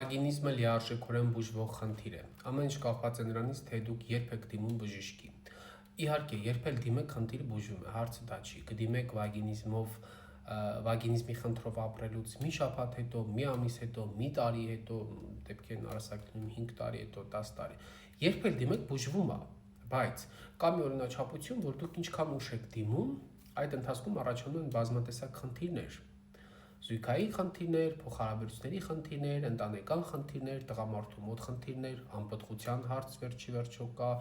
Վագինիզմը լիարժեքորեն բուժվող խնդիր է։ Ամեն ինչ կախված է նրանից, թե դուք երբ եք դիմում բժշկի։ Իհարկե, երբ էլ դիմեք, խնդիրը բուժվում է, հարցը դա չի։ Կդիմեք վագինիզմի խնդրով ապրելուց մի շաբաթ հետո, մի ամիս հետո, մի տարի հետո, դեպքերն առասարակում 5 տարի հետո, 10 տարի։ Երբ էլ դիմեք, բուժվում է, բայց կա մի օրինաչափություն, որ դուք ինչքան ուշ եք դիմում, այդ ընթացքում առաջանում են բազմատեսակ խնդիրներ։ Զույգային խնդիրներ, փոխհարաբերությունների խնդիրներ, ընտանեկան խնդիրներ, տղամարդու մոտ խնդիրներ, անպտղության հարց վերջի վերջո կա,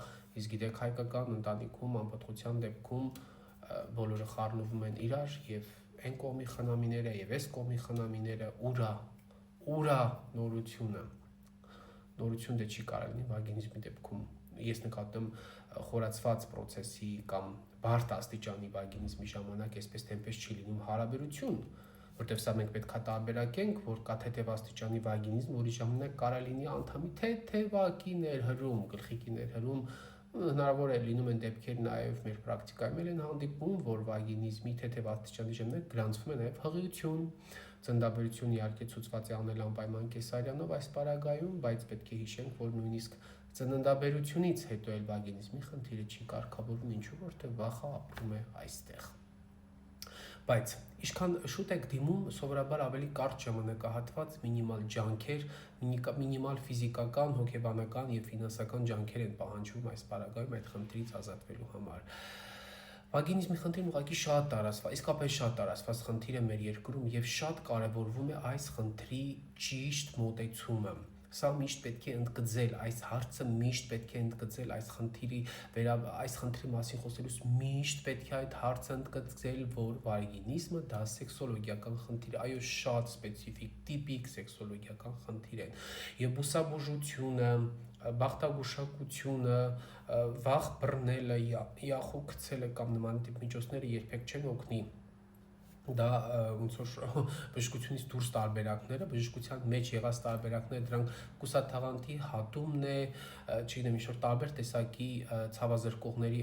իսկ գիտեք հայկական ընտանիքում անպտղության դեպքում բոլորը խառնվում են իրար եւ այն կողմի խնամիները եւ այս կողմի խնամիները ուրա նորություն դե չի կարելի լինի վագինիզմի դեպքում։ Ես նկատում խորացված process-ի կամ բարդ աստիճանի վագինիզմի ժամանակ այսպես տեմպես չի լինում հարաբերություն, որտեղ սա մենք պետք է տարբերակենք, որ կա թեթև աստիճանի վագինիզմ, որի ժամանակ կարա լինի անդամի թեթևակի ներհրում, գլխիկի ներհրում, հնարավոր է լինում են դեպքեր նաև մեր պրակտիկայում են հանդիպում, որ վագինիզմի թեթև աստիճանի ժամանակ գրանցվում է նաև հղիություն, ծննդաբերություն իհարկե ցուցված է անել անպայման կեսարյանով այս պարագայում, բայց պետք է հիշենք, որ նույնիսկ ծննդաբերությունից հետո էլ վագինիզմի խնդիրը չի կարգավորվում, ինչու որտեղ վախը ապրում է այստեղ։ Բայց ինչքան շուտ եք դիմում, սովորաբար ավելի կարճ ժամանակահատված մինիմալ ջանքեր, մինիմալ ֆիզիկական, հոգեբանական եւ ֆինանսական ջանքեր են պահանջվում այս պարագայում այդ խնդրից ազատվելու համար։ Վագինիզմի խնդիրն ուղղակի շատ տարածված, իսկապես շատ տարածված խնդիր է մեր երկրում եւ շատ կարեւորվում է այս խնդրի ճիշտ մոտեցումը։ Սա միշտ պետք է ընդգծել, այս հարցը միշտ պետք է ընդգծել, այս խնդրի մասին խոսելուց միշտ պետք է այդ հարցը ընդգծել, որ վագինիզմը դա սեքսոլոգիական խնդիր է, այո, շատ սպეციფიկ, տիպիկ սեքսոլոգիական խնդիր է։ Եվ բուսաբուժությունը, բախտագուշակությունը, վախ բռնելը, յախու գցելը կամ նման տիպ միջոցները երբեք չեն օգնի։ Դա ոնց որ բժշկությունից դուրս տարբերակները, բժշկության մեջ եղած տարբերակները, դրանք կուսաթաղանթի հատումն է, չգիտեմ, ինչ-որ տարբեր տեսակի ցավազրկողների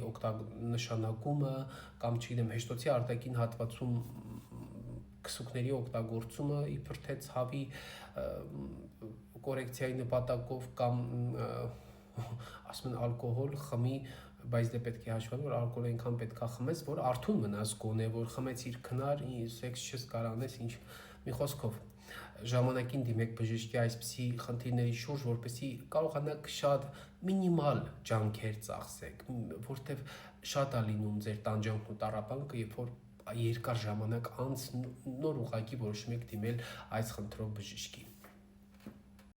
նշանակումը կամ չգիտեմ, հեշտոցի արտաքին հատվածում քսուկների օգտագործումը իբր թե ցավի կորեկցիայի նպատակով կամ ասում են ալկոհոլ խմի, բայց դե պետք է հաշվել, որ ալկոհոլը այնքան պետքա խմես, որ արթուն մնաս գոնե, որ խմեցիր քնար, սեքս չես կարող անես, ինչ մի խոսքով ժամանակին դիմեք բժշկի այսպիսի խնդիրների շուրջ, որպեսզի կարողանաք շատ մինիմալ ջանքեր ծախսեք, որտեվ շատ է լինում ձեր տանջանքն ու տառապանքը, երբ որ երկար ժամանակ անց նոր ուղղակի որոշում եք դիմել այս խնդրով բժշկի։